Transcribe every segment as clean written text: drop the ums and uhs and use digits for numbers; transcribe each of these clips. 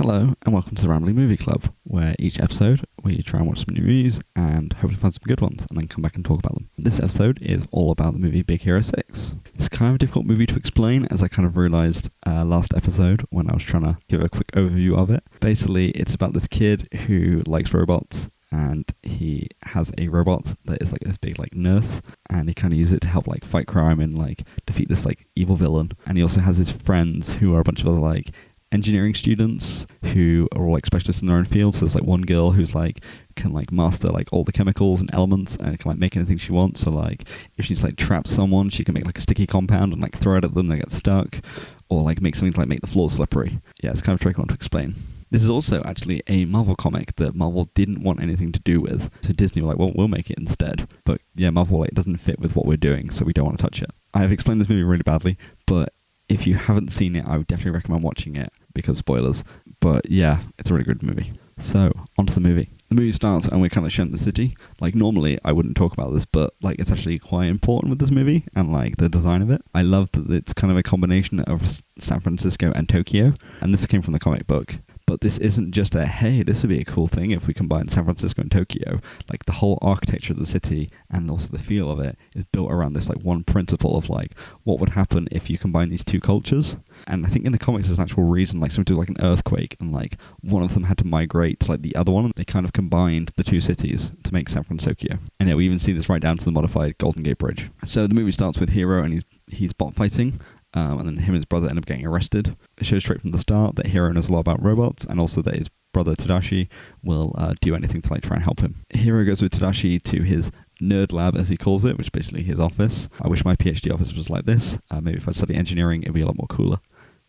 Hello and welcome to the Rambling Movie Club, where each episode we try and watch some new movies and hopefully find some good ones and then come back and talk about them. This episode is all about the movie Big Hero 6. It's kind of a difficult movie to explain, as I kind of realised last episode when I was trying to give a quick overview of it. Basically, it's about this kid who likes robots, and he has a robot that is like this big like nurse, and he kind of uses it to help like fight crime and like defeat this like evil villain. And he also has his friends who are a bunch of other like engineering students who are all like specialists in their own field. So there's like one girl who's like can like master like all the chemicals and elements and can like make anything she wants. So like if she's like trapped someone, she can make like a sticky compound and like throw it at them, they get stuck, or like make something to like make the floor slippery. Yeah, it's kind of a tricky one to explain. This is also actually a Marvel comic that Marvel didn't want anything to do with. So Disney were like, well, we'll make it instead. But yeah, Marvel like doesn't fit with what we're doing, so we don't want to touch it. I have explained this movie really badly, but if you haven't seen it, I would definitely recommend watching it because spoilers. But yeah, it's a really good movie. So, onto the movie. The movie starts and we're kind of shown the city. Like normally I wouldn't talk about this, but like it's actually quite important with this movie and like the design of it. I love that it's kind of a combination of San Francisco and Tokyo, and this came from the comic book. But this isn't just a, hey, this would be a cool thing if we combine San Francisco and Tokyo. Like the whole architecture of the city and also the feel of it is built around this like one principle of like what would happen if you combine these two cultures. And I think in the comics there's an actual reason, like something like an earthquake, and like one of them had to migrate to like the other one. They kind of combined the two cities to make San Francisco. And yeah, we even see this right down to the modified Golden Gate Bridge. So the movie starts with Hiro and he's bot fighting. And then him and his brother end up getting arrested. It shows straight from the start that Hiro knows a lot about robots, and also that his brother Tadashi will do anything to like try and help him. Hiro goes with Tadashi to his nerd lab, as he calls it, which is basically his office. I wish my PhD office was like this. Maybe if I study engineering, it'd be a lot more cooler.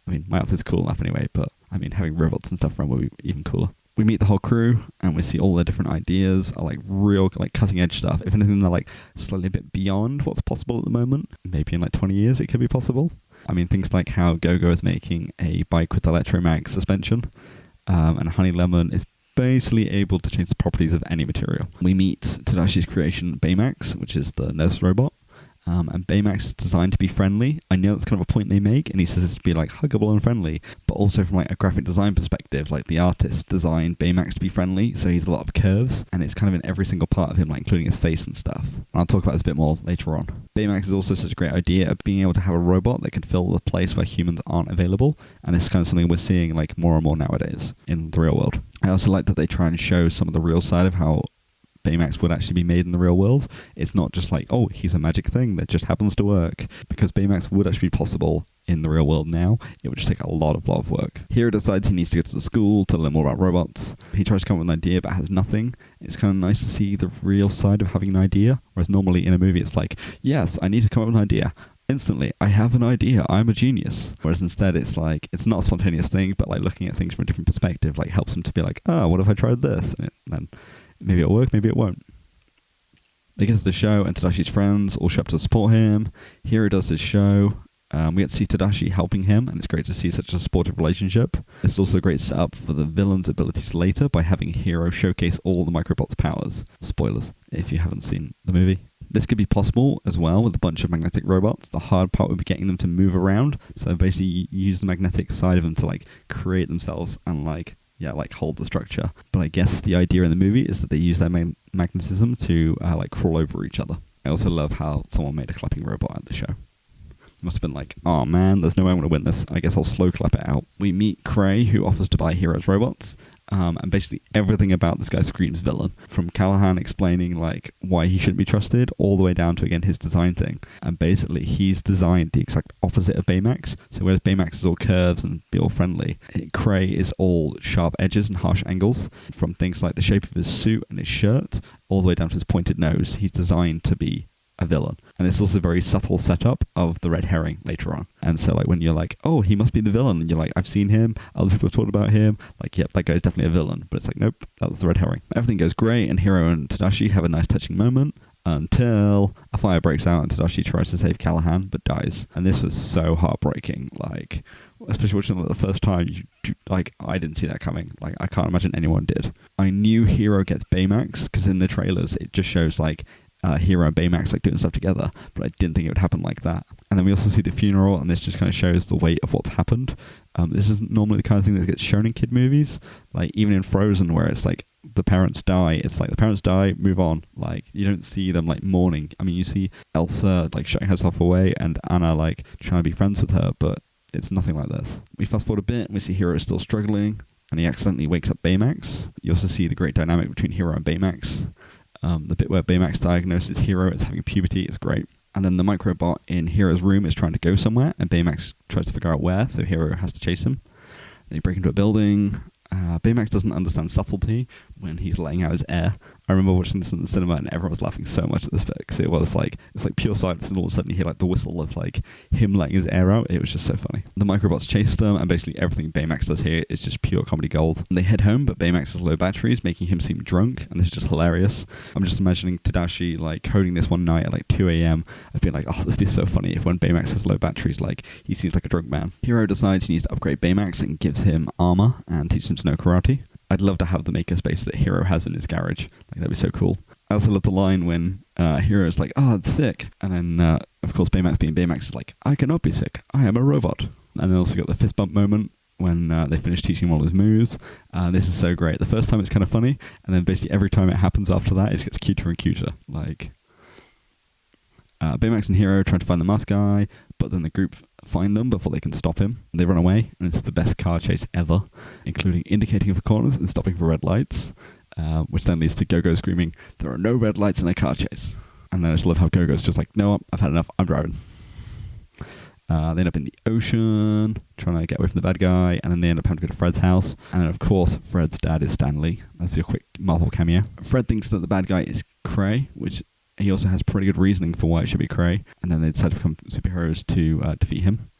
I mean, my office is cool enough anyway, but I mean, having robots and stuff around would be even cooler. We meet the whole crew, and we see all their different ideas are like real like cutting edge stuff. If anything, they're like slightly a bit beyond what's possible at the moment. Maybe in like 20 years it could be possible. I mean, things like how Go-Go is making a bike with electromag suspension, and Honey Lemon is basically able to change the properties of any material. We meet Tadashi's creation, Baymax, which is the nurse robot. And Baymax is designed to be friendly. I know that's kind of a point they make, and he says it's to be like huggable and friendly, but also from like a graphic design perspective, like the artist designed Baymax to be friendly, so he's a lot of curves, and it's kind of in every single part of him, like including his face and stuff. And I'll talk about this a bit more later on. Baymax is also such a great idea of being able to have a robot that can fill the place where humans aren't available, and this is kind of something we're seeing like more and more nowadays in the real world. I also like that they try and show some of the real side of how Baymax would actually be made in the real world. It's not just like, oh, he's a magic thing that just happens to work. Because Baymax would actually be possible in the real world now. It would just take a lot of work. Hiro decides he needs to go to the school to learn more about robots. He tries to come up with an idea but has nothing. It's kind of nice to see the real side of having an idea. Whereas normally in a movie it's like, yes, I need to come up with an idea. Instantly, I have an idea, I'm a genius. Whereas instead it's like, it's not a spontaneous thing, but like looking at things from a different perspective like helps him to be like, what if I tried this? And then maybe it'll work, maybe it won't. They get to the show, and Tadashi's friends all show up to support him. Hiro does his show. We get to see Tadashi helping him, and it's great to see such a supportive relationship. It's also a great setup for the villain's abilities later by having Hiro showcase all the Microbot's powers. Spoilers, if you haven't seen the movie. This could be possible as well with a bunch of magnetic robots. The hard part would be getting them to move around. So basically you use the magnetic side of them to like create themselves and like hold the structure. But I guess the idea in the movie is that they use their magnetism to like crawl over each other. I also love how someone made a clapping robot at the show. Must have been like, oh man, there's no way I'm going to win this. I guess I'll slow clap it out. We meet Cray, who offers to buy Hiro's robots. And basically everything about this guy screams villain. From Callahan explaining like why he shouldn't be trusted, all the way down to, again, his design thing. And basically he's designed the exact opposite of Baymax. So whereas Baymax is all curves and be all friendly, Cray is all sharp edges and harsh angles. From things like the shape of his suit and his shirt, all the way down to his pointed nose. He's designed to be a villain. And it's also a very subtle setup of the red herring later on. And so like when you're like, oh, he must be the villain, and you're like, I've seen him, other people have talked about him, like, yep, that guy's definitely a villain. But it's like, nope, that was the red herring. Everything goes great, and Hiro and Tadashi have a nice touching moment until a fire breaks out and Tadashi tries to save Callahan but dies. And this was so heartbreaking, like, especially watching it the first time. I didn't see that coming. Like, I can't imagine anyone did. I knew Hiro gets Baymax because in the trailers it just shows like Hiro and Baymax like doing stuff together, but I didn't think it would happen like that. And then we also see the funeral, and this just kind of shows the weight of what's happened. This isn't normally the kind of thing that gets shown in kid movies. Like, even in Frozen, where it's like the parents die, it's like the parents die, move on. Like, you don't see them like mourning. I mean, you see Elsa like shutting herself away and Anna like trying to be friends with her, but it's nothing like this. We fast forward a bit, and we see Hiro still struggling, and he accidentally wakes up Baymax. You also see the great dynamic between Hiro and Baymax. The bit where Baymax diagnoses Hiro as having puberty is great. And then the microbot in Hiro's room is trying to go somewhere, and Baymax tries to figure out where, so Hiro has to chase him. They break into a building. Baymax doesn't understand subtlety when he's letting out his air. I remember watching this in the cinema, and everyone was laughing so much at this bit, because it's like pure silence, and all of a sudden you hear like the whistle of like him letting his air out. It was just so funny. The microbots chase them, and basically everything Baymax does here is just pure comedy gold. And they head home, but Baymax has low batteries, making him seem drunk, and this is just hilarious. I'm just imagining Tadashi like coding this one night at like 2 a.m. I've been like, oh, this would be so funny if when Baymax has low batteries, like he seems like a drunk man. Hiro decides he needs to upgrade Baymax and gives him armor and teaches him to know karate. I'd love to have the makerspace that Hiro has in his garage. Like, that'd be so cool. I also love the line when Hiro's like, oh, it's sick. And then, of course, Baymax being Baymax is like, I cannot be sick. I am a robot. And then also got the fist bump moment when they finish teaching him all his moves. This is so great. The first time it's kind of funny, and then basically every time it happens after that, it just gets cuter and cuter. Like, Baymax and Hiro try to find the mask guy, but then the group find them before they can stop him. They run away, and it's the best car chase ever, including indicating for corners and stopping for red lights, which then leads to Go-Go screaming, there are no red lights in a car chase. And then I just love how Go-Go's just like, no, I've had enough, I'm driving. They end up in the ocean, trying to get away from the bad guy, and then they end up having to go to Fred's house. And then, of course, Fred's dad is Stan Lee. That's your quick Marvel cameo. Fred thinks that the bad guy is Cray, which he also has pretty good reasoning for why it should be Cray, and then they decide to become superheroes to defeat him.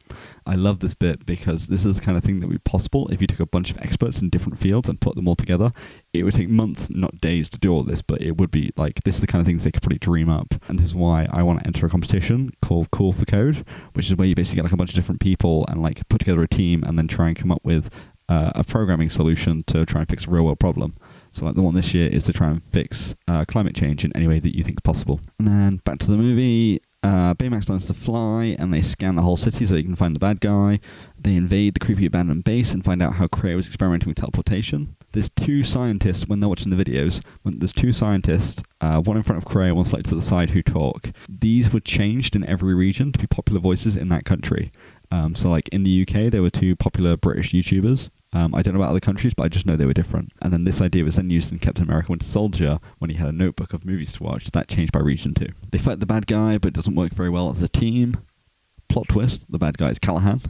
I love this bit because this is the kind of thing that would be possible if you took a bunch of experts in different fields and put them all together. It would take months, not days, to do all this, but it would be like, this is the kind of things they could probably dream up. And this is why I want to enter a competition called Call for Code, which is where you basically get like a bunch of different people and like put together a team and then try and come up with a programming solution to try and fix a real world problem. So like the one this year is to try and fix climate change in any way that you think is possible. And then back to the movie, Baymax learns to fly, and they scan the whole city so you can find the bad guy. They invade the creepy abandoned base and find out how Cray was experimenting with teleportation. There's two scientists, when they're watching the videos, there's two scientists, one in front of Cray and one slightly to the side, who talk. These were changed in every region to be popular voices in that country. So like in the UK, there were two popular British YouTubers. I don't know about other countries, but I just know they were different. And then this idea was then used in Captain America Winter Soldier when he had a notebook of movies to watch. That changed by region too. They fight the bad guy, but it doesn't work very well as a team. Plot twist, the bad guy is Callahan.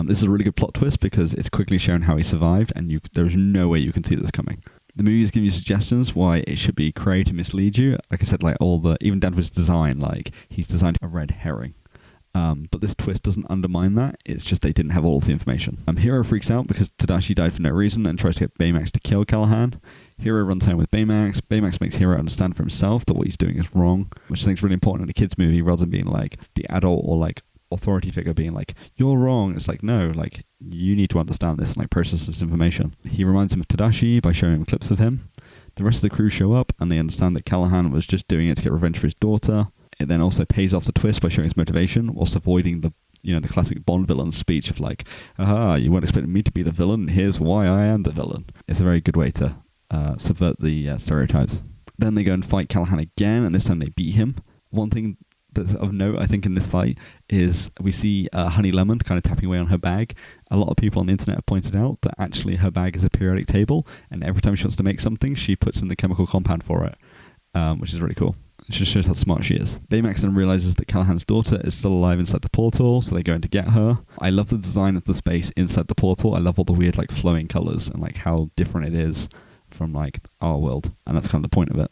This is a really good plot twist because it's quickly shown how he survived, and there's no way you can see this coming. The movie is giving you suggestions why it should be Cray to mislead you. Like I said, like even Danvers' design, like he's designed a red herring. But this twist doesn't undermine that, it's just they didn't have all of the information. Hiro freaks out because Tadashi died for no reason and tries to get Baymax to kill Callahan. Hiro runs home with Baymax. Baymax makes Hiro understand for himself that what he's doing is wrong, which I think is really important in a kid's movie, rather than being like the adult or like authority figure being like, you're wrong. It's like, no, like you need to understand this and like process this information. He reminds him of Tadashi by showing him clips of him. The rest of the crew show up and they understand that Callahan was just doing it to get revenge for his daughter. It then also pays off the twist by showing his motivation, whilst avoiding the classic Bond villain speech of like, aha, you weren't expecting me to be the villain, here's why I am the villain. It's a very good way to subvert the stereotypes. Then they go and fight Callahan again, and this time they beat him. One thing that's of note, I think, in this fight is we see Honey Lemon kind of tapping away on her bag. A lot of people on the internet have pointed out that actually her bag is a periodic table, and every time she wants to make something, she puts in the chemical compound for it, which is really cool. It just shows how smart she is. Baymax then realizes that Callahan's daughter is still alive inside the portal, so they go in to get her. I love the design of the space inside the portal. I love all the weird like flowing colors and like how different it is from like our world, and that's kind of the point of it.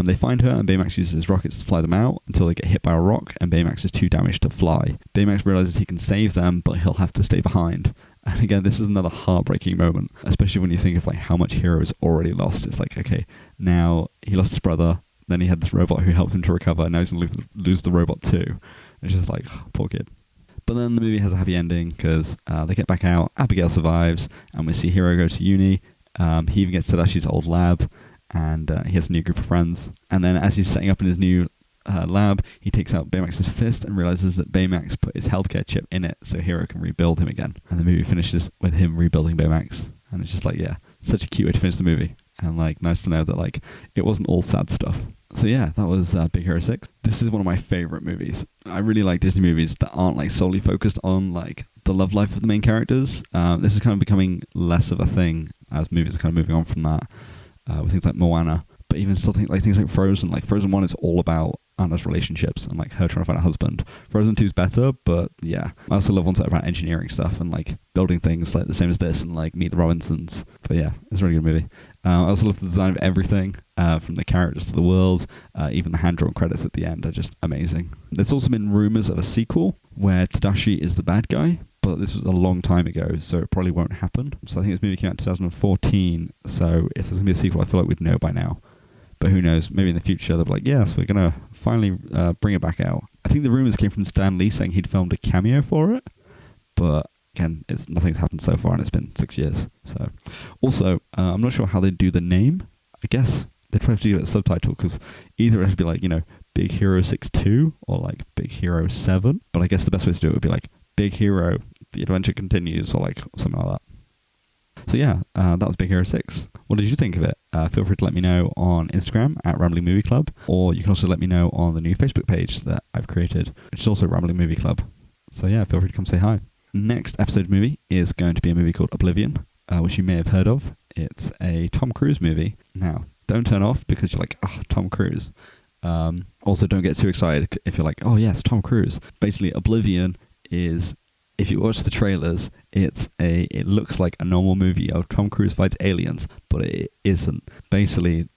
They find her, and Baymax uses his rockets to fly them out until they get hit by a rock, and Baymax is too damaged to fly. Baymax realizes he can save them, but he'll have to stay behind. And again, this is another heartbreaking moment, especially when you think of like how much Hiro has already lost. It's like, okay, now he lost his brother, then he had this robot who helped him to recover, and now he's going to lose the robot too. It's just like, oh, poor kid. But then the movie has a happy ending because they get back out, Abigail survives, and we see Hiro go to uni. He even gets Tadashi's old lab, and he has a new group of friends. And then as he's setting up in his new lab, he takes out Baymax's fist and realizes that Baymax put his healthcare chip in it so Hiro can rebuild him again. And the movie finishes with him rebuilding Baymax. And it's just like, yeah, such a cute way to finish the movie. And like, nice to know that like, it wasn't all sad stuff. So yeah, that was Big Hero 6. This is one of my favorite movies. I really like Disney movies that aren't like solely focused on like the love life of the main characters. This is kind of becoming less of a thing as movies are kind of moving on from that with things like Moana. But even still things like Frozen. Like Frozen 1 is all about Anna's relationships and like her trying to find a husband. Frozen 2 is better, but yeah. I also love ones that are about engineering stuff and like building things like the same as this and like Meet the Robinsons. But yeah, it's a really good movie. I also love the design of everything, from the characters to the world, even the hand-drawn credits at the end are just amazing. There's also been rumours of a sequel where Tadashi is the bad guy, but this was a long time ago, so it probably won't happen. So I think this movie came out in 2014, so if there's going to be a sequel, I feel like we'd know by now. But who knows, maybe in the future they'll be like, yes, we're going to finally bring it back out. I think the rumours came from Stan Lee saying he'd filmed a cameo for it, but again, nothing's happened so far and it's been 6 years. So, also, I'm not sure how they do the name. I guess they'd probably have to give it a subtitle, because either it would be like, Big Hero 6-2 or like Big Hero 7, but I guess the best way to do it would be like Big Hero, The Adventure Continues, or like something like that. So yeah, that was Big Hero 6. What did you think of it? Feel free to let me know on Instagram at Rambling Movie Club, or you can also let me know on the new Facebook page that I've created, which is also Rambling Movie Club. So yeah, feel free to come say hi. Next episode movie is going to be a movie called Oblivion, which you may have heard of. It's a Tom Cruise movie. Now, don't turn off because you're like, oh, Tom Cruise. Also, don't get too excited if you're like, oh yes, Tom Cruise. Basically, Oblivion is, if you watch the trailers, it looks like a normal movie of Tom Cruise fights aliens, but it isn't. Basically,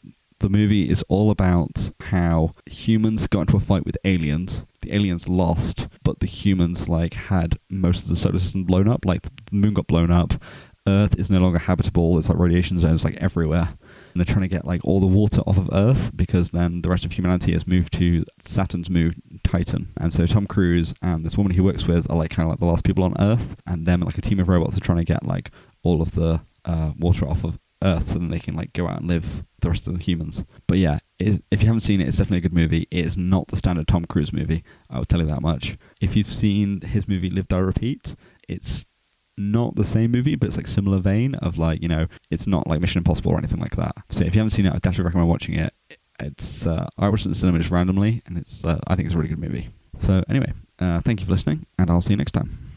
the movie is all about how humans got into a fight with aliens. The aliens lost, but the humans had most of the solar system blown up. Like the moon got blown up. Earth is no longer habitable. There's radiation zones everywhere. And they're trying to get all the water off of Earth, because then the rest of humanity has moved to Saturn's moon, Titan. And so Tom Cruise and this woman he works with are kind of the last people on Earth, and them a team of robots are trying to get all of the water off of Earth, so then they can go out and live the rest of the humans. But yeah, if you haven't seen it, it's definitely a good movie. It is not the standard Tom Cruise movie, I will tell you that much. If you've seen his movie Live, Die, Repeat, it's not the same movie, but it's similar vein of it's not like Mission Impossible or anything like that. So if you haven't seen it, I definitely recommend watching it. It's I watched it in the cinema just randomly, and I think it's a really good movie. So anyway, thank you for listening, and I'll see you next time.